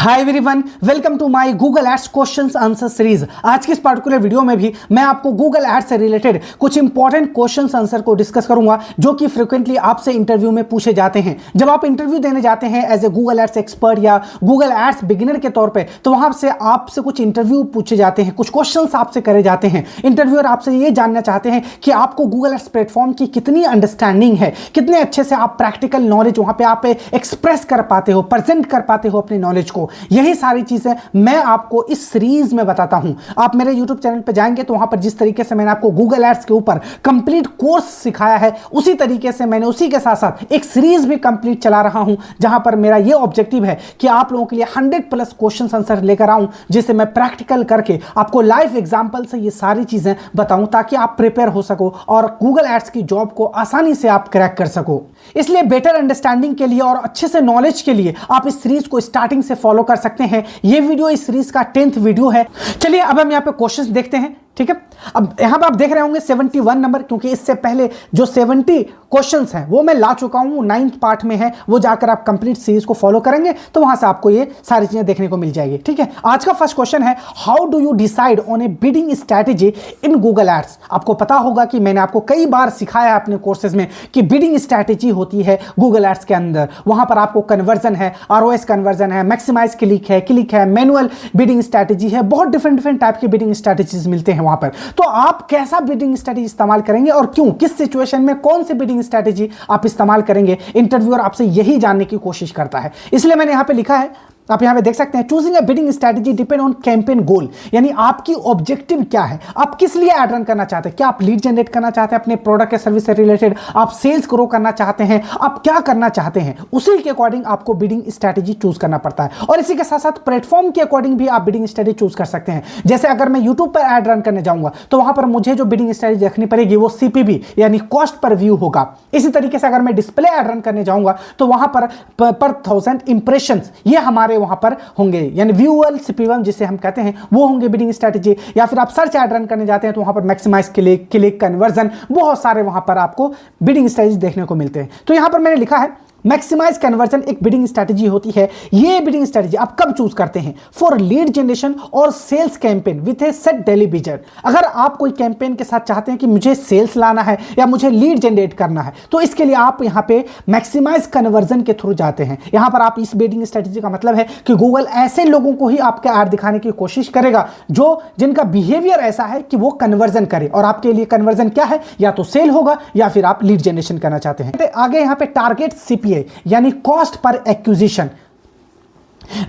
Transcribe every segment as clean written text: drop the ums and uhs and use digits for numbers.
Hi everyone, welcome to my Google ads questions answer series. आज की इस particular video में भी मैं आपको गूगल एड्स से रिलेटेड कुछ इंपॉर्टेंट क्वेश्चंस आंसर को डिस्कस करूंगा जो कि फ्रीक्वेंटली आपसे इंटरव्यू में पूछे जाते हैं। जब आप इंटरव्यू देने जाते हैं as a Google ads expert या गूगल एड्स बिगिनर के तौर पर, तो वहां से आपसे कुछ इंटरव्यू पूछे जाते हैं, कुछ क्वेश्चन आपसे करे जाते हैं। इंटरव्यूअर आपसे ये जानना चाहते हैं कि आपको गूगल एड्स प्लेटफॉर्म की कितनी अंडरस्टैंडिंग है, कितने अच्छे से आप प्रैक्टिकल नॉलेज वहां पे आप एक्सप्रेस कर पाते हो, प्रेजेंट कर पाते हो अपनी नॉलेज को। यही सारी चीजें मैं आपको इस सीरीज में बताता हूं। आप मेरे YouTube चैनल पे जाएंगे तो वहां पर जिस तरीके से मैंने आपको गूगल एड्स के ऊपर कंप्लीट कोर्स सिखाया है, उसी तरीके से मैंने उसी के साथ साथ एक सीरीज भी कंप्लीट चला रहा हूं, जहां पर मेरा यह ऑब्जेक्टिव है कि आप लोगों के लिए 100+ क्वेश्चन आंसर लेकर आऊं, जिसे मैं प्रैक्टिकल करके आपको लाइव एग्जांपल से ये सारी चीजें बताऊं, ताकि आप प्रिपेयर हो सको और गूगल एड्स की जॉब को आसानी से आप क्रैक कर सको। इसलिए बेटर अंडरस्टैंडिंग के लिए और अच्छे से नॉलेज के लिए आप इस सीरीज को स्टार्टिंग से फॉलो कर सकते हैं। ये वीडियो इस सीरीज का 10th वीडियो है। चलिए अब हम यहां पे क्वेश्चंस देखते हैं, ठीक है। अब यहां पर आप देख रहे होंगे 71 नंबर, क्योंकि इससे पहले जो 70 क्वेश्चंस हैं वो मैं ला चुका हूं, 9th पार्ट में है, वो जाकर आप कंप्लीट सीरीज को फॉलो करेंगे तो वहां से आपको ये सारी चीजें देखने को मिल जाएगी, ठीक है। आज का फर्स्ट क्वेश्चन है, how do you decide on a bidding strategy in Google ads. आपको पता होगा कि मैंने आपको कई बार सिखाया है अपने कोर्सेज में कि बिडिंग स्ट्रैटेजी होती है गूगल एड्स के अंदर। वहां पर आपको कन्वर्जन है, ROS कन्वर्जन है, मैक्सिमाइज क्लिक है, मैनुअल बिडिंग स्ट्रैटेजी है, बहुत डिफरेंट टाइप की बिडिंग स्ट्रैटेजीज मिलते हैं वहां पर। तो आप कैसा बिडिंग स्ट्रैटेजी इस्तेमाल करेंगे और क्यों, किस सिचुएशन में कौन सी बिडिंग स्ट्रैटेजी आप इस्तेमाल करेंगे, इंटरव्यूअर आपसे यही जानने की कोशिश करता है। इसलिए मैंने यहां पे लिखा है, आप यहां पे देख सकते हैं, choosing a bidding strategy depend on campaign goal. यानी आपकी ऑब्जेक्टिव क्या है, आप किस लिए ऐड रन करना चाहते हैं। क्या आप लीड जनरेट करना चाहते हैं अपने प्रोडक्ट या सर्विस से रिलेटेड, आप सेल्स ग्रो करना चाहते हैं, आप क्या करना चाहते हैं, उसी के अकॉर्डिंग आपको बिडिंग स्ट्रैटेजी चूज करना पड़ता है। और इसी के साथ साथ प्लेटफॉर्म के अकॉर्डिंग भी आप बिडिंग स्ट्रैटेजी चूज कर सकते हैं। जैसे अगर मैं यूट्यूब पर ऐड रन करने जाऊंगा तो वहां पर मुझे जो बिडिंग स्ट्रैटेजी रखनी पड़ेगी वो CPV यानी कॉस्ट पर व्यू होगा। इसी तरीके से अगर मैं डिस्प्ले ऐड रन करने जाऊंगा तो वहां पर 1000 इंप्रेशन ये हमारे वहां पर होंगे, यानी व्यूअल CPV जिसे हम कहते हैं वो होंगे बिडिंग स्ट्रैटेजी। या फिर आप सर्च ऐड रन करने जाते हैं तो वहां पर मैक्सिमाइज क्लिक कन्वर्जन, बहुत सारे वहां पर आपको बिडिंग स्ट्रैटेजी देखने को मिलते हैं। तो यहां पर मैंने लिखा है मैक्सिमाइज कन्वर्जन एक बिडिंग स्ट्रैटेजी होती है। ये बिडिंग स्ट्रैटेजी आप कब चूज करते हैं, फॉर लीड जनरेशन और sales campaign with a set daily budget. अगर आप कोई कैंपेन के साथ चाहते हैं कि मुझे सेल्स लाना है या मुझे लीड जनरेट करना है, तो इसके लिए आप यहां पे मैक्सिमाइज कन्वर्जन के थ्रू जाते हैं। यहां पर आप इस बिडिंग स्ट्रैटेजी का मतलब है कि गूगल ऐसे लोगों को ही आपके ऐड दिखाने की कोशिश करेगा जिनका बिहेवियर ऐसा है कि वो कन्वर्जन करे, और आपके लिए कन्वर्जन क्या है, या तो सेल होगा या फिर आप लीड जनरेशन करना चाहते हैं। आगे यहां पे टारगेट CPA यानी cost per acquisition.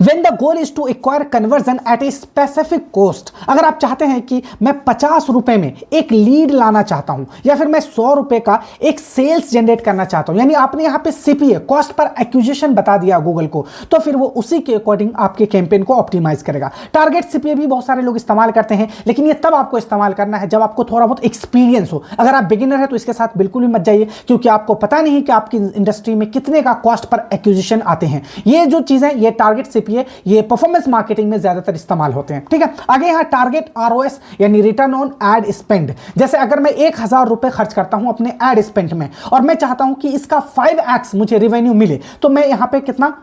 When the goal is to acquire conversion at a specific cost, अगर आप चाहते हैं कि मैं 50 रुपए में एक लीड लाना चाहता हूं या फिर मैं 100 रुपए का एक सेल्स जनरेट करना चाहता हूं, यानी आपने यहां पे CPA कॉस्ट पर एक्विजिशन बता दिया गूगल को, तो फिर वो उसी के अकॉर्डिंग आपके कैंपेन को ऑप्टिमाइज करेगा। टारगेट CPA भी बहुत सारे लोग इस्तेमाल करते हैं, लेकिन ये तब आपको इस्तेमाल करना है जब आपको थोड़ा बहुत एक्सपीरियंस हो। अगर आप बिगिनर है तो इसके साथ बिल्कुल भी मत जाइए, क्योंकि आपको पता नहीं कि आपकी इंडस्ट्री में कितने का कॉस्ट पर एक्विजिशन आते हैं। ये जो चीजें, ये टारगेट CPA, ये परफॉर्मेंस मार्केटिंग में ज्यादातर इस्तेमाल होते हैं, ठीक है। आगे यहां टारगेट ROS यानी रिटर्न ऑन एड स्पेंड। जैसे अगर मैं 1000 रुपए खर्च करता हूं अपने एड स्पेंड में और मैं चाहता हूं कि इसका 5x मुझे रेवेन्यू मिले, तो मैं यहां पे कितना,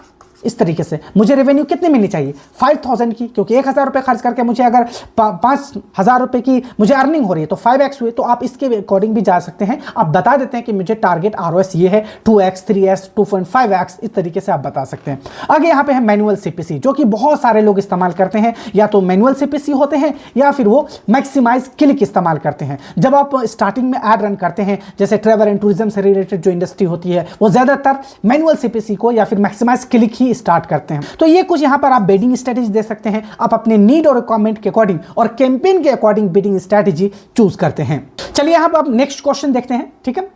इस तरीके से मुझे रेवेन्यू कितनी मिलनी चाहिए, 5000 की, क्योंकि 1000 रुपए खर्च करके मुझे अगर 5000 रुपए की मुझे अर्निंग हो रही है तो 5x हुए। तो आप इसके अकॉर्डिंग भी जा सकते हैं, आप बता देते हैं कि मुझे टारगेट ROS ये है 2x 3x 2.5x, इस तरीके से आप बता सकते हैं। आगे यहाँ पे है मैनुअल CPC, जो कि बहुत सारे लोग इस्तेमाल करते हैं। या तो मैनुअल CPC होते हैं या फिर वो मैक्सिमाइज क्लिक इस्तेमाल करते हैं। जब आप स्टार्टिंग में ऐड रन करते हैं, जैसे ट्रैवल एंड टूरिज्म से रिलेटेड जो इंडस्ट्री होती है, वो ज्यादातर मैनुअल CPC को या फिर मैक्सिमाइज क्लिक ही स्टार्ट करते हैं। तो ये कुछ यहां पर आप बिडिंग स्ट्रैटेजी दे सकते हैं। आप अपने नीड और रिक्वायरमेंट के अकॉर्डिंग और कैंपेन के अकॉर्डिंग बिडिंग स्ट्रैटेजी चूज करते हैं। चलिए यहां पर आप नेक्स्ट क्वेश्चन देखते हैं, ठीक है।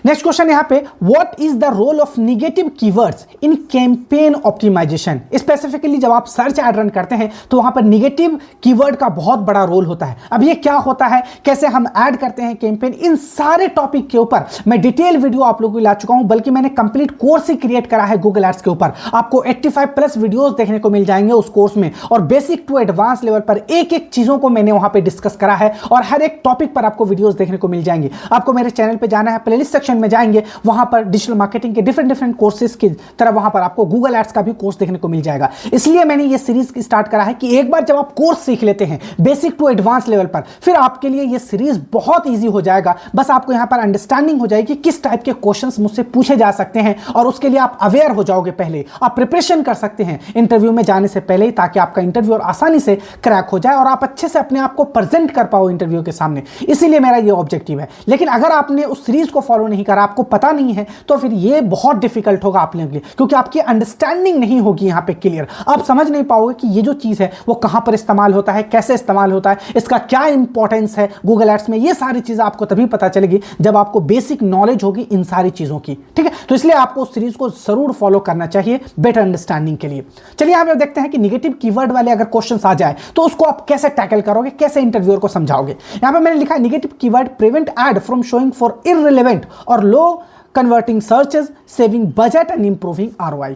नेक्स्ट क्वेश्चन यहां पे, what is the role of negative keywords in campaign optimisation. Specifically जब आप सर्च ऐड रन करते हैं तो वहां पर नेगेटिव कीवर्ड का बहुत बड़ा रोल होता है। अब ये क्या होता है, कैसे हम ऐड करते हैं कैंपेन, इन सारे टॉपिक के ऊपर मैं डिटेल वीडियो आप लोगों को ला चुका हूं, बल्कि मैंने कंप्लीट कोर्स ही क्रिएट करा है गूगल एड्स के ऊपर। आपको 85+ वीडियोस देखने को मिल जाएंगे उस कोर्स में, और बेसिक टू एडवांस लेवल पर एक एक चीजों को मैंने वहां पे डिस्कस करा है, और हर एक टॉपिक पर आपको वीडियोस देखने को मिल जाएंगे। आपको मेरे चैनल पे जाना है, प्लेलिस्ट सेक्शन डिस्क्रिप्शन में जाएंगे, वहां पर डिजिटल मार्केटिंग के डिफरेंट कोर्सेज की तरह वहां पर आपको गूगल एड्स का भी कोर्स देखने को मिल जाएगा। इसलिए मैंने ये सीरीज स्टार्ट करा है कि एक बार जब आप कोर्स सीख लेते हैं बेसिक टू एडवांस लेवल पर, फिर आपके लिए ये सीरीज बहुत ईजी हो जाएगा। बस आपको यहां पर अंडरस्टैंडिंग हो जाएगी किस टाइप के क्वेश्चंस मुझसे पूछे जा सकते हैं, और उसके लिए आप अवेयर हो जाओगे, पहले आप प्रिपरेशन कर सकते हैं इंटरव्यू में जाने से पहले, ताकि आपका इंटरव्यू और आसानी से क्रैक हो जाए और आप अच्छे से अपने आप को प्रेजेंट कर पाओ इंटरव्यू के सामने। इसीलिए मेरा ये ऑब्जेक्टिव है। लेकिन अगर आपने उस सीरीज को फॉलो नहीं करा, आपको पता नहीं है, तो फिर ये बहुत डिफिकल्ट होगा आप लोगों के लिए, क्योंकि आपकी अंडरस्टैंडिंग नहीं होगी यहां पे क्लियर। आप समझ नहीं पाओगे कि ये जो चीज है वो कहां पर इस्तेमाल होता है, कैसे इस्तेमाल होता है, इसका क्या इंपॉर्टेंस है गूगल एड्स में। ये सारी चीजें आपको तभी पता चलेगी जब आपको बेसिक नॉलेज होगी इन सारी चीजों की, ठीक है। तो इसलिए आपको उस सीरीज को जरूर फॉलो करना चाहिए बेटर अंडरस्टैंडिंग के लिए। चलिए यहां पे देखते हैं कि निगेटिव कीवर्ड वाले अगर क्वेश्चंस आ जाए तो उसको आप कैसे टैकल करोगे, कैसे इंटरव्यूअर को समझाओगे। यहां पे मैंने लिखा है negative keyword prevent ad from showing for irrelevant और low converting searches, saving budget and improving ROI.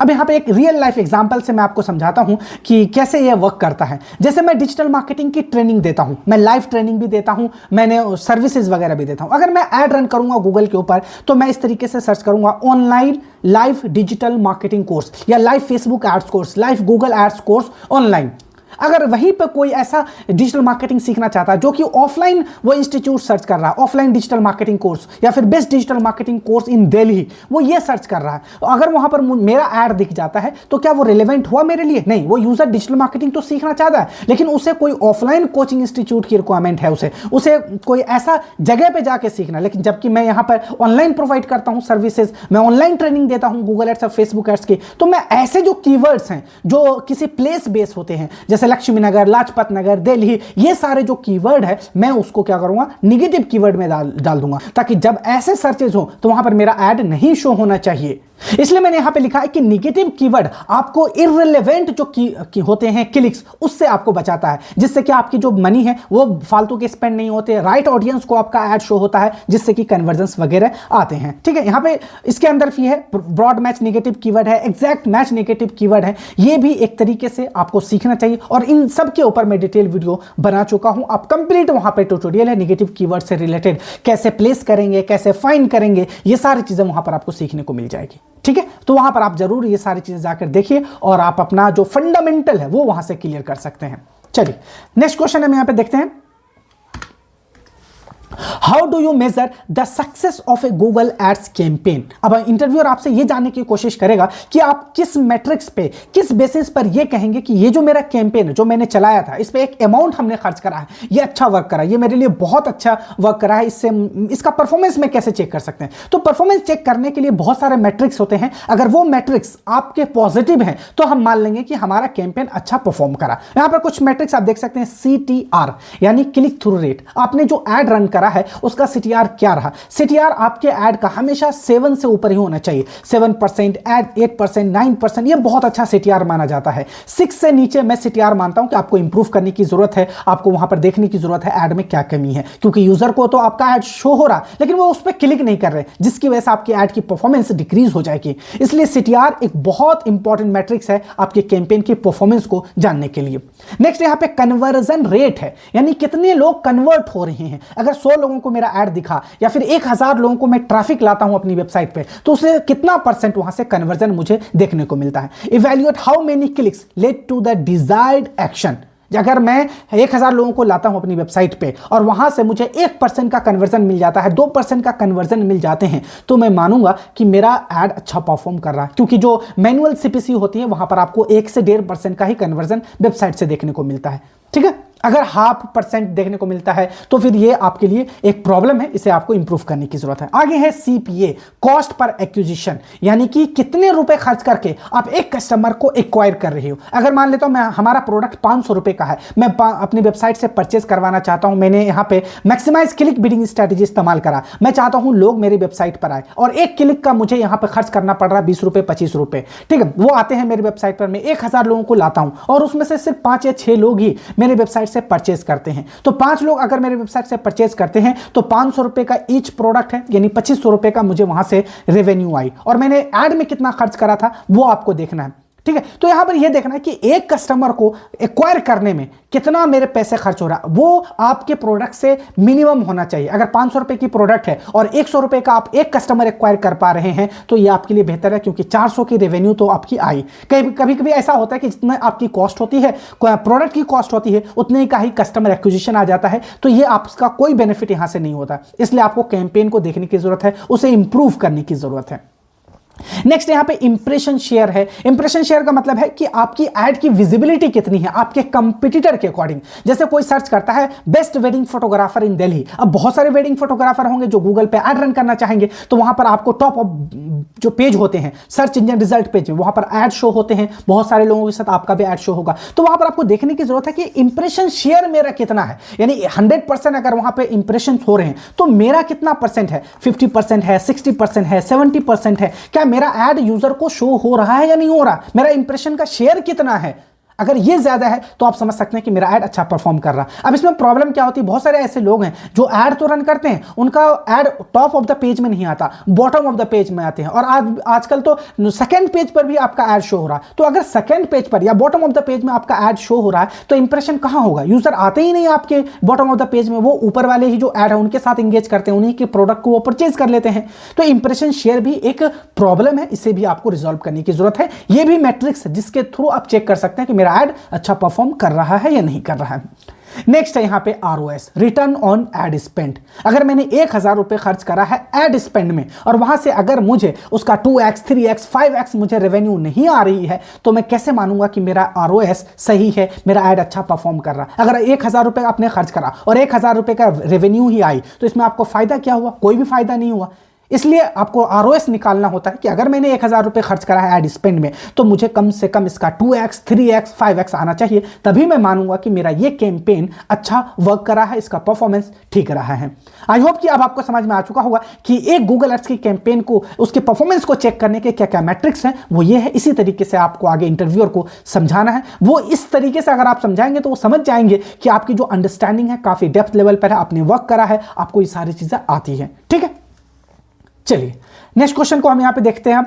अब यहाँ पे एक रियल लाइफ एग्जांपल से मैं आपको समझाता हूँ कि कैसे ये वर्क करता है। जैसे मैं डिजिटल मार्केटिंग की ट्रेनिंग देता हूँ, मैं लाइव ट्रेनिंग भी देता हूँ, मैंने सर्विसेज वगैरह भी देता हूँ। अगर मैं ऐड रन करूँगा गूगल के ऊपर तो मैं इस तरीके से सर्च करूँगा online live digital marketing course या live Facebook ads course, live Google ads course online. अगर वहीं पर कोई ऐसा डिजिटल मार्केटिंग सीखना चाहता है जो कि ऑफलाइन वो इंस्टीट्यूट सर्च कर रहा है, ऑफलाइन डिजिटल मार्केटिंग कोर्स या फिर best digital marketing course in Delhi, वो ये सर्च कर रहा है, तो अगर वहां पर मेरा ऐड दिख जाता है तो क्या वो रिलेवेंट हुआ मेरे लिए? नहीं। वो यूजर डिजिटल मार्केटिंग तो सीखना चाहता है, लेकिन उसे कोई ऑफलाइन कोचिंग इंस्टीट्यूट की रिक्वायरमेंट है, उसे कोई ऐसा जगह पे जाके सीखना। लेकिन जबकि मैं यहां पर ऑनलाइन प्रोवाइड करता हूं सर्विसेज, मैं ऑनलाइन ट्रेनिंग देता हूं गूगल एड्स और फेसबुक एड्स की, तो मैं ऐसे जो कीवर्ड्स हैं जो किसी प्लेस बेस होते हैं, जैसे लक्ष्मी नगर, लाजपत नगर, दिल्ली, ये सारे जो कीवर्ड है मैं उसको क्या करूंगा, निगेटिव कीवर्ड में डाल दूंगा, ताकि जब ऐसे सर्चेज हो तो वहां पर मेरा ऐड नहीं शो होना चाहिए। इसलिए मैंने यहां पे लिखा है कि निगेटिव कीवर्ड आपको इररिलेवेंट जो होते हैं क्लिक्स, उससे आपको बचाता है, जिससे कि आपकी जो मनी है वो फालतू के स्पेंड नहीं होते, राइट ऑडियंस को आपका ऐड शो होता है, जिससे कि कन्वर्जन्स वगैरह आते हैं, ठीक है। यहां पे इसके अंदर भी है ब्रॉड मैच निगेटिव कीवर्ड है, एग्जैक्ट मैच निगेटिव कीवर्ड है। ये भी एक तरीके से आपको सीखना चाहिए और इन सब के ऊपर मैं डिटेल वीडियो बना चुका हूं। आप कंप्लीट वहां पे ट्यूटोरियल है निगेटिव कीवर्ड से रिलेटेड, कैसे प्लेस करेंगे, कैसे फाइंड करेंगे, ये सारी चीजें वहां पर आपको सीखने को मिल जाएगी, ठीक है। तो वहां पर आप जरूर ये सारी चीजें जाकर देखिए और आप अपना जो फंडामेंटल है वो वहां से क्लियर कर सकते हैं। चलिए नेक्स्ट क्वेश्चन हम यहां पे देखते हैं, how do you measure the success of a Google ads campaign. अब इंटरव्यूअर आपसे यह जानने की कोशिश करेगा कि आप किस मैट्रिक्स पे, किस बेसिस पर यह कहेंगे कि ये जो मेरा कैंपेन है जो मैंने चलाया था, इस पे एक अमाउंट हमने खर्च करा है, ये अच्छा वर्क करा है, ये मेरे लिए बहुत अच्छा वर्क करा है, इससे इसका परफॉर्मेंस में कैसे चेक कर सकते हैं। तो परफॉर्मेंस चेक करने के लिए बहुत सारे मैट्रिक्स होते हैं। अगर वो मैट्रिक्स आपके पॉजिटिव हैं तो हम मान लेंगे कि हमारा कैंपेन अच्छा परफॉर्म करा। यहां पर कुछ मैट्रिक्स आप देख सकते हैं, CTR यानी क्लिक थ्रू रेट, आपने जो एड रन करा है उसका CTR क्या रहा। CTR आपके ऐड का हमेशा 7 से ऊपर ही होना चाहिए, 7%, 8%, 9%, ये बहुत अच्छा CTR माना जाता है। 6 से नीचे मैं CTR मानता हूं कि आपको इंप्रूव करने की जरूरत है, आपको वहां पर देखने की जरूरत है ऐड में क्या कमी है, क्योंकि यूजर को तो आपका ऐड शो हो रहा लेकिन वो उस पर क्लिक नहीं कर रहे, जिसकी वजह से आपकी ऐड की परफॉर्मेंस डिक्रीज हो जाएगी। इसलिए CTR एक बहुत इंपॉर्टेंट मैट्रिक्स है आपके कैंपेन की परफॉर्मेंस को जानने के लिए। नेक्स्ट यहां पे कन्वर्जन रेट है, यानी कितने लोग कन्वर्ट हो रहे हैं। अगर 100 लोगों को मेरा ऐड दिखा या फिर 1000 लोगों को मैं ट्रैफिक लाता हूं अपनी वेबसाइट पे, तो उसे कितना % वहां से कन्वर्जन मुझे देखने को मिलता है। Evaluate how many clicks led to the desired action. अगर मैं 1000 लोगों को लाता हूं अपनी वेबसाइट पे और वहां से मुझे 1% का कन्वर्जन मिल जाता है, 2% का कन्वर्जन मिल जाते हैं, तो मैं मानूंगा कि मेरा ऐड अच्छा परफॉर्म कर रहा है, क्योंकि जो मैनुअल CPC होती है वहां पर आपको 1 से 1.5% का ही कन्वर्जन वेबसाइट से देखने को मिलता है, ठीक है। अगर 0.5% देखने को मिलता है तो फिर ये आपके लिए एक प्रॉब्लम है, इसे आपको इंप्रूव करने की जरूरत है। आगे है CPA, कॉस्ट पर एक्विजिशन, यानी कि कितने रुपए खर्च करके आप एक कस्टमर को एक्वायर कर रहे हो। अगर मान लेता हूं मैं हमारा प्रोडक्ट 500 रुपए का है, मैं अपनी वेबसाइट से परचेज करवाना चाहता हूं, मैंने यहां पे मैक्सिमाइज क्लिक बिडिंग स्ट्रेटेजी इस्तेमाल करा, मैं चाहता हूं लोग मेरी वेबसाइट पर आए और एक क्लिक का मुझे यहां पर खर्च करना पड़ रहा है 20 रुपए 25 रुपए, ठीक है। वो आते हैं मेरी वेबसाइट पर, मैं 1000 लोगों को लाता हूं और उसमें से सिर्फ 5 या 6 लोग ही मेरी वेबसाइट से परचेज करते हैं। तो 5 लोग अगर मेरे वेबसाइट से परचेज करते हैं तो 500 रुपए का ईच प्रोडक्ट है, यानी 2500 रुपए का मुझे वहां से रेवेन्यू आई, और मैंने ऐड में कितना खर्च करा था वो आपको देखना है, ठीक है। तो यहां पर यह देखना है कि एक कस्टमर को एक्वायर करने में कितना मेरे पैसे खर्च हो रहा है, वो आपके प्रोडक्ट से मिनिमम होना चाहिए। अगर 500 रुपए की प्रोडक्ट है और 100 रुपए का आप एक कस्टमर एक्वायर कर पा रहे हैं तो ये आपके लिए बेहतर है, क्योंकि 400 की रेवेन्यू तो आपकी आई। कभी कभी ऐसा होता है कि जितना आपकी कॉस्ट होती है, प्रोडक्ट की कॉस्ट होती है, उतने का ही कस्टमर एक्विजिशन आ जाता है, तो ये आपका कोई बेनिफिट यहां से नहीं होता। इसलिए आपको कैंपेन को देखने की जरूरत है, उसे इंप्रूव करने की जरूरत है। नेक्स्ट यहां पे इंप्रेशन शेयर है। इंप्रेशन शेयर का मतलब है कि आपकी एड की विजिबिलिटी कितनी है आपके कंपटीटर के अकॉर्डिंग। जैसे कोई सर्च करता है बेस्ट वेडिंग फोटोग्राफर इन दिल्ली, अब बहुत सारे वेडिंग फोटोग्राफर होंगे जो गूगल पे एड रन करना चाहेंगे, तो वहां पर आपको टॉप जो पेज होते हैं सर्च इंजन रिजल्ट पेज में, वहां पर एड शो होते हैं, बहुत सारे लोगों के साथ आपका भी एड शो होगा। तो वहां पर आपको देखने की जरूरत है कि इंप्रेशन शेयर मेरा कितना है, यानी 100% अगर वहां पे इंप्रेशन हो रहे हैं तो मेरा कितना परसेंट है, 50% है, 60% है, 70% है, क्या मेरा ऐड यूजर को शो हो रहा है या नहीं हो रहा, मेरा इंप्रेशन का शेयर कितना है। अगर ये ज्यादा है तो आप समझ सकते हैं कि मेरा ऐड अच्छा परफॉर्म कर रहा है। अब इसमें प्रॉब्लम क्या होती है, बहुत सारे ऐसे लोग हैं जो ऐड तो रन करते हैं, उनका add top of the page में नहीं आता, बॉटम ऑफ द पेज में आते हैं, और आजकल तो सेकंड पेज पर भी आपका ऐड शो हो रहा है। तो अगर सेकंड पेज पर या बॉटम ऑफ द पेज में आपका ऐड शो हो रहा है तो इंप्रेशन कहां होगा, यूजर आते ही नहीं आपके बॉटम ऑफ द पेज में, वो ऊपर वाले ही जो ऐड है उनके साथ इंगेज करते हैं, उन्हीं के प्रोडक्ट को वो परचेज कर लेते हैं। तो इंप्रेशन शेयर भी एक प्रॉब्लम है, इसे भी आपको रिजॉल्व करने की जरूरत है। ये भी मैट्रिक्स है जिसके थ्रू आप चेक कर सकते हैं कि मेरा ऐड अच्छा परफॉर्म कर रहा है या नहीं कर रहा है। नेक्स्ट है यहां पे ROS, return on ad spend. अगर मैंने 1000 रुपए खर्च करा है एड स्पेंड में और वहां से अगर मुझे उसका 2x 3x 5x मुझे रेवेन्यू नहीं आ रही है, तो मैं कैसे मानूंगा कि मेरा ROS सही है, मेरा एड अच्छा परफॉर्म कर रहा है। अगर 1000 रुपए आपने खर्च करा और 1000 रुपए का रेवेन्यू ही आई तो इसमें आपको फायदा क्या हुआ, कोई भी फायदा नहीं हुआ। इसलिए आपको ROS निकालना होता है कि अगर मैंने 1000 रुपए खर्च करा है एड स्पेंड में तो मुझे कम से कम इसका 2x 3x 5x आना चाहिए, तभी मैं मानूंगा कि मेरा ये कैंपेन अच्छा वर्क कर रहा है, इसका परफॉर्मेंस ठीक रहा है। आई होप कि अब आपको समझ में आ चुका होगा कि एक गूगल एड्स की कैंपेन को, उसके परफॉर्मेंस को चेक करने के क्या क्या मैट्रिक्स हैं, वो ये है। इसी तरीके से आपको आगे इंटरव्यूअर को समझाना है। वो इस तरीके से अगर आप समझाएंगे तो वो समझ जाएंगे कि आपकी जो अंडरस्टैंडिंग है काफी डेप्थ लेवल पर है, आपने वर्क करा है, आपको ये सारी चीजें आती है। ठीक है, चलिए नेक्स्ट क्वेश्चन को हम यहां पे देखते हैं।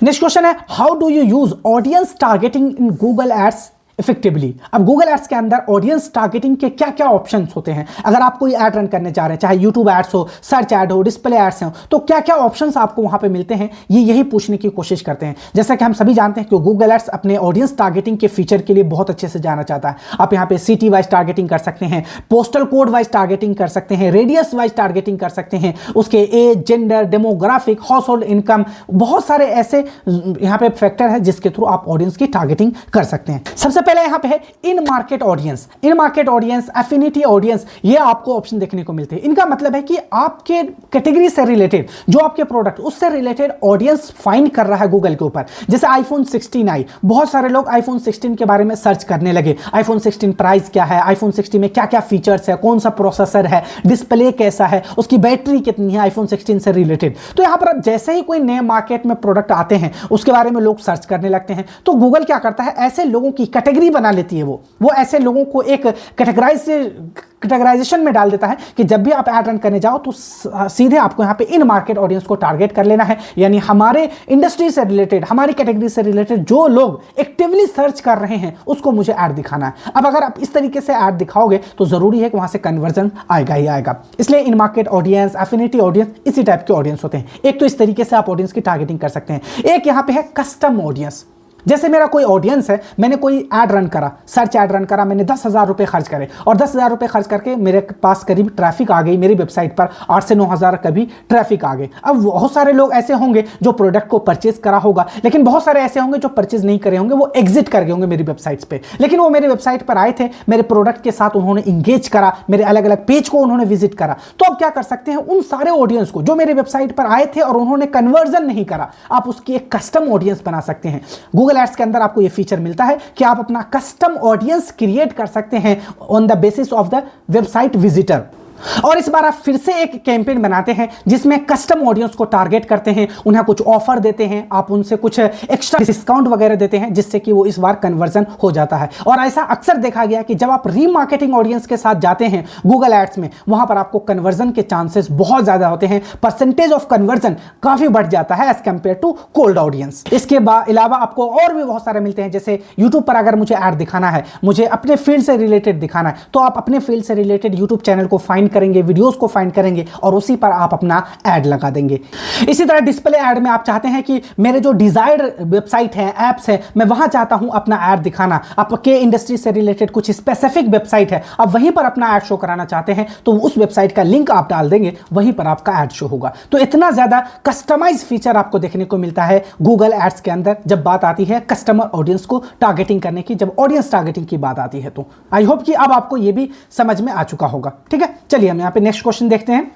नेक्स्ट क्वेश्चन है how do you use audience targeting in Google ads effectively. अब गूगल एड्स के अंदर ऑडियंस टारगेटिंग के क्या क्या ऑप्शंस होते हैं। अगर आप कोई ऐड रन करने जा रहे हैं, चाहे यूट्यूब एड्स हो, सर्च ऐड हो, डिस्प्ले एड्स हो, तो क्या क्या ऑप्शंस आपको वहां पे मिलते हैं, ये यही पूछने की कोशिश करते हैं। जैसा कि हम सभी जानते हैं कि गूगल एड्स अपने ऑडियंस टारगेटिंग के फीचर के लिए बहुत अच्छे से जाना चाहता है। आप यहाँ पे सिटी वाइज टारगेटिंग कर सकते हैं, पोस्टल कोड वाइज टारगेटिंग कर सकते हैं, रेडियस वाइज टारगेटिंग कर सकते हैं, उसके age, gender, demographic, household income, बहुत सारे ऐसे यहाँ पे फैक्टर है जिसके थ्रू आप ऑडियंस की टारगेटिंग कर सकते हैं। सबसे पहले यहाँ पे है इन मार्केट ऑडियंस। इन मार्केट ऑडियंस, एफिनिटी ऑडियंस, ये आपको ऑप्शन देखने को मिलते हैं। इनका मतलब है कि आपके कैटेगरी से रिलेटेड, जो आपके प्रोडक्ट उससे रिलेटेड ऑडियंस फाइंड कर रहा है गूगल के ऊपर। जैसे आईफोन 16 आई, बहुत सारे लोग आईफोन 16 के बारे में सर्च करने लगे। आईफोन 16 प्राइस क्या है, आईफोन 16 में क्या क्या फीचर्स है, कौन सा प्रोसेसर है, डिस्प्ले कैसा है, उसकी बैटरी कितनी है आईफोन 16 से रिलेटेड। तो यहां पर जैसे ही कोई नए मार्केट में प्रोडक्ट आते हैं उसके बारे में लोग सर्च करने लगते हैं, तो गूगल क्या करता है, ऐसे लोगों की कैटेगरी बना लेती है। वो ऐसे लोगों को एक कैटेगराइजेशन में डाल देता है कि जब भी आप ऐड रन करने जाओ तो सीधे आपको यहां पे इन मार्केट ऑडियंस को टारगेट कर लेना है, यानी हमारे इंडस्ट्री से रिलेटेड, हमारी कैटेगरी से रिलेटेड जो लोग एक्टिवली सर्च कर रहे हैं उसको मुझे ऐड दिखाना है। अब अगर आप इस तरीके से ऐड दिखाओगे तो जरूरी है कि वहां से कन्वर्जन आएगा ही आएगा। इसलिए इन मार्केट ऑडियंस, एफिनिटी ऑडियंस, इसी टाइप के ऑडियंस होते हैं। एक तो इस तरीके से आप ऑडियंस की टारगेटिंग कर सकते हैं। एक यहां पे है कस्टम ऑडियंस। जैसे मेरा कोई ऑडियंस है, मैंने कोई ऐड रन करा, सर्च ऐड रन करा, मैंने 10,000 रुपए खर्च करे और 10,000 रुपए खर्च करके मेरे पास करीब ट्रैफिक आ गई, मेरी वेबसाइट पर 8 से 9,000 कभी ट्रैफिक आ गए। अब बहुत सारे लोग ऐसे होंगे जो प्रोडक्ट को परचेज करा होगा, लेकिन बहुत सारे ऐसे होंगे जो परचेज नहीं करे होंगे, वो एग्जिट कर गए होंगे मेरी वेबसाइट्स पे, लेकिन वो मेरी वेबसाइट पर आए थे, मेरे प्रोडक्ट के साथ उन्होंने इंगेज करा, मेरे अलग अलग पेज को उन्होंने विजिट करा। तो अब क्या कर सकते हैं, उन सारे ऑडियंस को जो मेरी वेबसाइट पर आए थे और उन्होंने कन्वर्जन नहीं करा, आप उसकी एक कस्टम ऑडियंस बना सकते हैं। गूगल एड्स के अंदर आपको ये फीचर मिलता है कि आप अपना कस्टम ऑडियंस क्रिएट कर सकते हैं on the basis of the website visitor. और इस बार आप फिर से एक कैंपेन बनाते हैं जिसमें कस्टम ऑडियंस को टारगेट करते हैं, उन्हें कुछ ऑफर देते हैं, आप उनसे कुछ एक्स्ट्रा डिस्काउंट वगैरह देते हैं जिससे कि वो इस बार कन्वर्जन हो जाता है। और ऐसा अक्सर देखा गया कि जब आप रीमार्केटिंग ऑडियंस के साथ जाते हैं गूगल एड्स में, वहां पर आपको कन्वर्जन के चांसेस बहुत ज्यादा होते हैं, परसेंटेज ऑफ कन्वर्जन काफी बढ़ जाता है as compare to cold audience. इसके अलावा आपको और भी बहुत सारे मिलते हैं, जैसे यूट्यूब पर अगर मुझे ऐड दिखाना है, मुझे अपने फील्ड से रिलेटेड दिखाना है, तो आप अपने फील्ड से रिलेटेड यूट्यूब चैनल को फाइंड करेंगे, वीडियोस को फाइंड करेंगे और उसी पर आप अपना ऐड लगा देंगे। इसी तरह डिस्प्ले ऐड में आप चाहते हैं कि मेरे जो डिजायर्ड वेबसाइट हैं, ऐप्स हैं, मैं वहां चाहता हूं अपना ऐड दिखाना, आपके इंडस्ट्री से रिलेटेड कुछ स्पेसिफिक वेबसाइट है, आप वहीं पर अपना ऐड शो कराना चाहते हैं, तो उस वेबसाइट का लिंक आप डाल देंगे, वहीं पर आपका ऐड शो होगा। तो इतना ज्यादा कस्टमाइज फीचर आपको देखने को मिलता है गूगल एड्स के अंदर जब बात आती है कस्टमर ऑडियंस को टारगेटिंग करने की, जब ऑडियंस टारगेटिंग की बात आती है। तो आई होप कि अब आपको यह भी समझ में आ चुका होगा। ठीक है, चलिए हम यहां पे नेक्स्ट क्वेश्चन देखते हैं।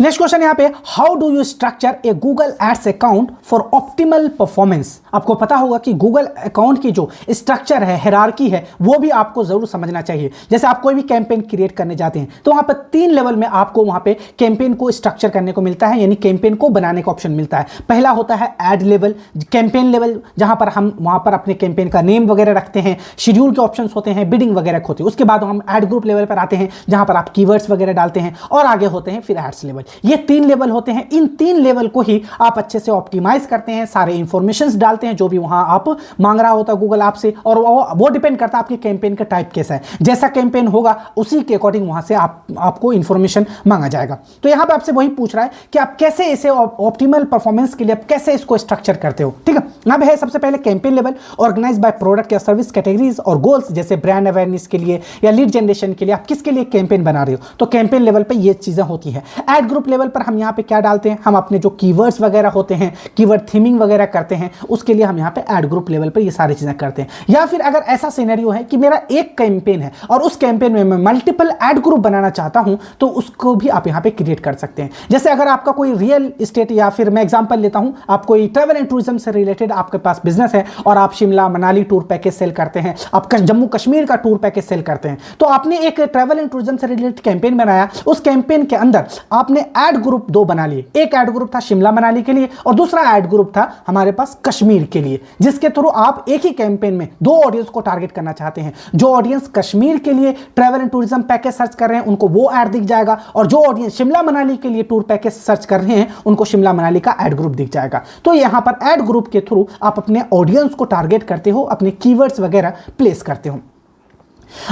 नेक्स्ट क्वेश्चन यहां पे, how do you structure a Google ads account for optimal performance. आपको पता होगा कि गूगल अकाउंट की जो स्ट्रक्चर है, हायरार्की है, वो भी आपको जरूर समझना चाहिए। जैसे आप कोई भी कैंपेन क्रिएट करने जाते हैं तो वहां पर 3 लेवल में आपको वहां पे कैंपेन को स्ट्रक्चर करने को मिलता है, यानी कैंपेन को बनाने का ऑप्शन मिलता है। पहला होता है एड लेवल, कैंपेन लेवल, जहां पर हम वहां पर अपने कैंपेन का नेम वगैरह रखते हैं, शेड्यूल के ऑप्शंस होते हैं, बिडिंग वगैरह होती है। उसके बाद हम एड ग्रुप लेवल पर आते हैं जहां पर आप कीवर्ड्स वगैरह डालते हैं, और आगे होते हैं फिर एड्स लेवल। ये 3 लेवल होते हैं। इन 3 लेवल को ही आप अच्छे से ऑप्टिमाइज करते हैं, सारे इंफॉर्मेशंस डालते हैं जो भी वहां आप मांग रहा होता है गूगल आपसे, और वो डिपेंड करता है आपके कैंपेन का टाइप कैसा है। जैसा कैंपेन होगा उसी के अकॉर्डिंग वहां से आपको इंफॉर्मेशन मांगा जाएगा। तो यहां पे आपसे वही पूछ रहा है कि आप कैसे इसे ऑप्टिमल परफॉर्मेंस के लिए आप कैसे इसको स्ट्रक्चर करते हो। ठीक है, यहां पे है सबसे पहले campaign level, organise by product या सर्विस कैटेगरीज और गोल्स, जैसे ब्रांड अवेयरनेस के लिए या लीड जनरेशन के लिए आप किसके लिए कैंपेन बना रहे हो, तो कैंपेन लेवल पे ये चीजें होती है। एड ग्रुप लेवल पर हम यहाँ पे क्या डालते हैं, हम अपने जो कीवर्ड्स वगैरह होते हैं, कीवर्ड थीमिंग वगैरह करते हैं, उसके लिए हम यहाँ पे एड ग्रुप लेवल पर ये सारी चीजें करते हैं। या फिर अगर ऐसा सिनेरियो है कि मेरा एक कैंपेन है और उस कैंपेन में मैं मल्टीपल एड ग्रुप बनाना चाहता हूं, तो उसको भी आप यहाँ पे क्रिएट कर सकते हैं। जैसे अगर आपका कोई रियल एस्टेट, या फिर मैं एग्जांपल लेता हूं, आप कोई ट्रैवल एंड टूरिज्म से रिलेटेड आपके पास बिजनेस है और आप Shimla Manali tour package sale करते हैं, आप जम्मू कश्मीर का टूर पैकेज सेल करते हैं, तो आपने एक ट्रैवल एंड टूरिज्म से रिलेटेड कैंपेन बनाया। उस कैंपेन के अंदर आपने एड ग्रुप 2 बना लिए। एक एड ग्रुप था शिमला मनाली के लिए और दूसरा एड ग्रुप था हमारे पास कश्मीर के लिए, जिसके थ्रू आप एक ही कैंपेन में 2 ऑडियंस को टारगेट करना चाहते हैं। जो ऑडियंस कश्मीर के लिए travel and tourism package search कर रहे हैं उनको वो ऐड दिख जाएगा, और जो ऑडियंस शिमला मनाली के लिए टूर पैकेज सर्च कर रहे हैं उनको शिमला मनाली का एड ग्रुप दिख जाएगा। तो यहां पर एड ग्रुप के थ्रू आप अपने ऑडियंस को टारगेट करते हो, अपने कीवर्ड्स वगैरह प्लेस करते हो।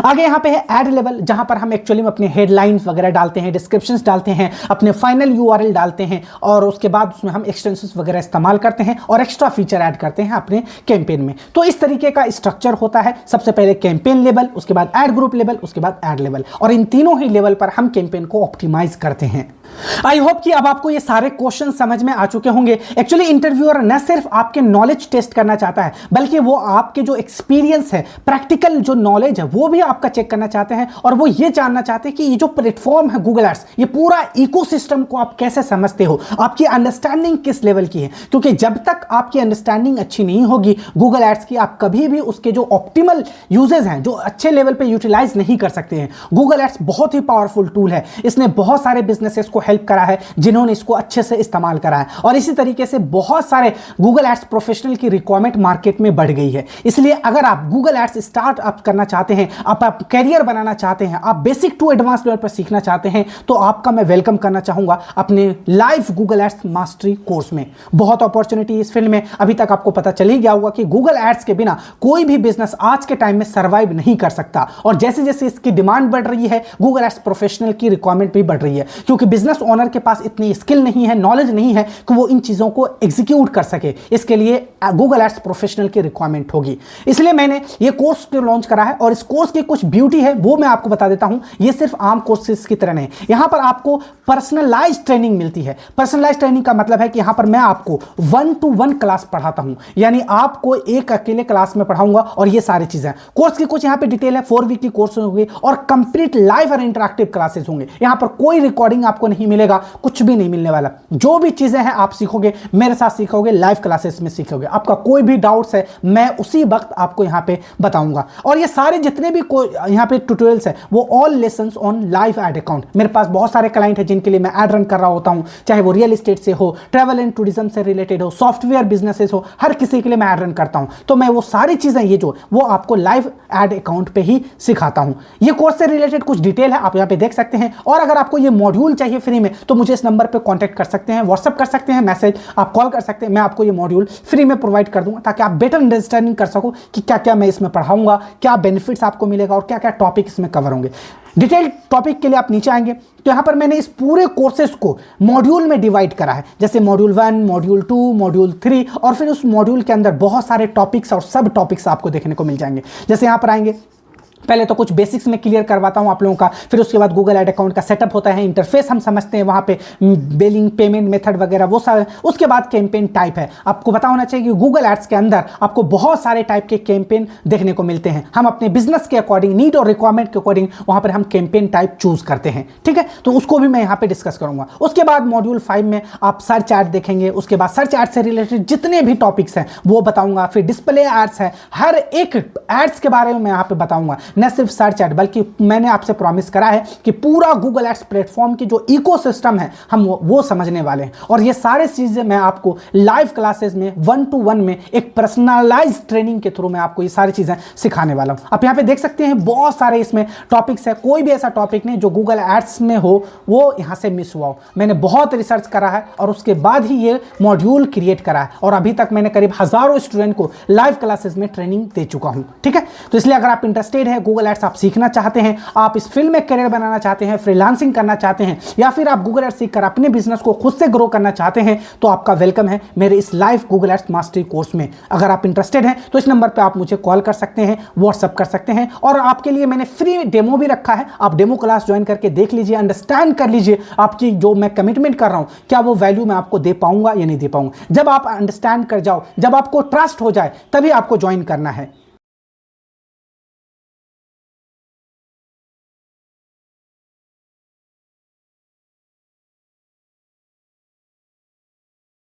आगे यहां पे है ऐड लेवल, जहां पर हम एक्चुअली में अपने हेडलाइंस वगैरह डालते हैं, डिस्क्रिप्शंस डालते हैं, अपने फाइनल यूआरएल डालते हैं, और उसके बाद उसमें हम एक्सटेंशंस वगैरह इस्तेमाल करते हैं और एक्स्ट्रा फीचर ऐड करते हैं अपने कैंपेन में। तो इस तरीके का स्ट्रक्चर होता है। सबसे पहले कैंपेन लेवल, उसके बाद ऐड ग्रुप लेवल, उसके बाद ऐड लेवल, और इन तीनों ही लेवल पर हम कैंपेन को ऑप्टिमाइज करते हैं। आई होप कि अब आपको ये सारे क्वेश्चन समझ में आ चुके होंगे। एक्चुअली इंटरव्यूअर न सिर्फ आपके नॉलेज टेस्ट करना चाहता है, बल्कि वो आपके जो एक्सपीरियंस है, प्रैक्टिकल जो नॉलेज है, वो भी आपका चेक करना चाहते हैं, और वो ये जानना चाहते हैं कि ये जो प्लेटफॉर्म है गूगल एड्स, ये पूरा इकोसिस्टम को आप कैसे समझते हो, आपकी अंडरस्टैंडिंग किस लेवल की है। क्योंकि जब तक आपकी अंडरस्टैंडिंग अच्छी नहीं होगी गूगल एड्स की, आप कभी भी उसके जो ऑप्टिमल यूजेस हैं, जो अच्छे लेवल पे यूटिलाइज नहीं कर सकते हैं। गूगल एड्स बहुत ही पावरफुल टूल है, इसने बहुत सारे बिजनेसेस को हेल्प करा है जिन्होंने इसको अच्छे से इस्तेमाल करा है, और इसी तरीके से बहुत सारे गूगल एड्स प्रोफेशनल की रिक्वायरमेंट मार्केट में बढ़ गई है। इसलिए अगर आप गूगल एड्स स्टार्ट अप करना चाहते हैं, आप कैरियर बनाना चाहते हैं, आप बेसिक टू एडवांस लेवल पर सीखना चाहते हैं, तो आपका मैं वेलकम करना चाहूंगा अपने live Google ads mastery course में। बहुत अपॉर्चुनिटी इस फील्ड में, अभी तक आपको पता चल ही गया होगा कि गूगल एड्स के बिना कोई भी बिजनेस आज के टाइम में सर्वाइव नहीं कर सकता, और जैसे जैसे इसकी डिमांड बढ़ रही है गूगल एड्स प्रोफेशनल की रिक्वायरमेंट भी बढ़ रही है, क्योंकि बिजनेस ओनर के पास इतनी स्किल नहीं है, नॉलेज नहीं है कि वो इन चीजों को एग्जीक्यूट कर सके। इसके लिए गूगल एड्स प्रोफेशनल की रिक्वायरमेंट होगी। इसलिए मैंने ये कोर्स लॉन्च करा है, और इस कोर्स की कुछ ब्यूटी है वो मैं आपको बता देता हूं। ये सिर्फ आम कोर्सेज की तरह नहीं, यहां पर आपको पर्सनलाइज्ड ट्रेनिंग मिलती है। पर्सनलाइज्ड ट्रेनिंग का मतलब है कि यहां पर मैं आपको 1-to-1 क्लास पढ़ाता हूं, यानी आपको एक अकेले क्लास में पढ़ाऊंगा, और ये सारी चीजें। कोर्स की कुछ यहां पे डिटेल है, 4 वीक की कोर्स होंगे और कंप्लीट लाइव और इंटरैक्टिव क्लासेस होंगे। यहां पर कोई रिकॉर्डिंग आपको नहीं मिलेगा, कुछ भी नहीं मिलने वाला। जो भी चीजें हैं आप सीखोगे मेरे साथ सीखोगे, लाइव क्लासेस में सीखोगे। आपका कोई भी डाउट्स है मैं उसी वक्त आपको यहां पे बताऊंगा। और ये सारे जितने भी यहाँ पे ट्यूटोरियल्स है वो all lessons on live ad account. मेरे पास बहुत सारे क्लाइंट है जिनके लिए मैं ऐड रन कर रहा होता हूँ, चाहे वो रियल एस्टेट से हो, ट्रैवल एंड टूरिज्म से रिलेटेड हो, सॉफ्टवेयर बिजनेसेस हो, हर किसी के लिए मैं ऐड रन करता हूँ। तो मैं वो सारी चीज़ें ये जो वो आपको लाइव एड अकाउंट पे ही सिखाता हूँ। ये कोर्स से रिलेटेड कुछ डिटेल है, आप यहाँ पे देख सकते हैं। और अगर आपको ये मॉड्यूल चाहिए फ्री में तो मुझे इस नंबर पे कांटेक्ट कर सकते हैं, व्हाट्सअप कर सकते हैं, मैसेज आप कॉल कर सकते हैं। मैं आपको ये मॉड्यूल फ्री में प्रोवाइड कर दूंगा ताकि आप बेटर अंडरस्टैंडिंग कर सको कि क्या क्या मैं इसमें पढ़ाऊंगा, क्या बेनिफिट्स आपको मिलेगा और क्या क्या टॉपिक इसमें कवर होंगे। डिटेल टॉपिक के लिए आप नीचे आएंगे तो यहाँ पर मैंने इस पूरे कोर्सेज को मॉड्यूल में डिवाइड करा है, जैसे मॉड्यूल 1, मॉड्यूल 2, मॉड्यूल 3 और फिर उस मॉड्यूल के अंदर बहुत सारे टॉपिक्स और सब टॉपिक्स आपको देखने को मिल जाएंगे। जैसे यहाँ पर आएंगे, पहले तो कुछ बेसिक्स में क्लियर करवाता हूं आप लोगों का, फिर उसके बाद गूगल ऐड अकाउंट का सेटअप होता है, इंटरफेस हम समझते हैं, वहां पे बिलिंग, पेमेंट मेथड वगैरह वो सारे। उसके बाद कैंपेन टाइप है, आपको पता होना चाहिए कि गूगल एड्स के अंदर आपको बहुत सारे टाइप के कैंपेन देखने को मिलते हैं। हम अपने बिजनेस के अकॉर्डिंग, नीड और रिक्वायरमेंट के अकॉर्डिंग वहां पर हम कैंपेन टाइप चूज करते हैं, ठीक है। तो उसको भी मैं यहाँ पे डिस्कस करूंगा। उसके बाद मॉड्यूल 5 में आप सर्च एड देखेंगे, उसके बाद सर्च एड से रिलेटेड जितने भी टॉपिक्स हैं वो बताऊंगा। फिर डिस्प्ले एड्स है, हर एक एड्स के बारे में मैं यहाँ पे बताऊंगा, न सिर्फ सर्च एड बल्कि मैंने आपसे प्रॉमिस करा है कि पूरा गूगल एड्स प्लेटफॉर्म की जो इकोसिस्टम है हम वो समझने वाले हैं। और ये सारे चीजें मैं आपको लाइव क्लासेस में 1-to-1 में एक पर्सनलाइज ट्रेनिंग के थ्रू मैं आपको ये सारी चीजें सिखाने वाला हूं। आप यहाँ पे देख सकते हैं बहुत सारे इसमें टॉपिक्स है, कोई भी ऐसा टॉपिक नहीं जो गूगल एड्स में हो वो यहाँ से मिस हुआ हो। मैंने बहुत रिसर्च करा है और उसके बाद ही ये मॉड्यूल क्रिएट करा है और अभी तक मैंने करीब हजारों स्टूडेंट को लाइव क्लासेस में ट्रेनिंग दे चुका हूं, ठीक है। तो इसलिए अगर आप इंटरेस्टेड है, गूगल एड्स आप सीखना चाहते हैं, आप इस फील्ड में करियर बनाना चाहते हैं, फ्रीलांसिंग करना चाहते हैं, या फिर आप गूगल एड्स सीखकर अपने बिजनेस को खुद से ग्रो करना चाहते हैं, तो आपका वेलकम है मेरे इस live Google ads mastery course में। अगर आप इंटरेस्टेड हैं तो इस नंबर पे आप मुझे कॉल कर सकते हैं, व्हाट्सअप कर सकते हैं और आपके लिए मैंने फ्री डेमो भी रखा है। आप डेमो क्लास ज्वाइन करके देख लीजिए, अंडरस्टैंड कर लीजिए आपकी जो मैं कमिटमेंट कर रहा हूं क्या वो वैल्यू मैं आपको दे पाऊंगा या नहीं दे पाऊंगा। जब आप अंडरस्टैंड कर जाओ, जब आपको ट्रस्ट हो जाए तभी आपको ज्वाइन करना है।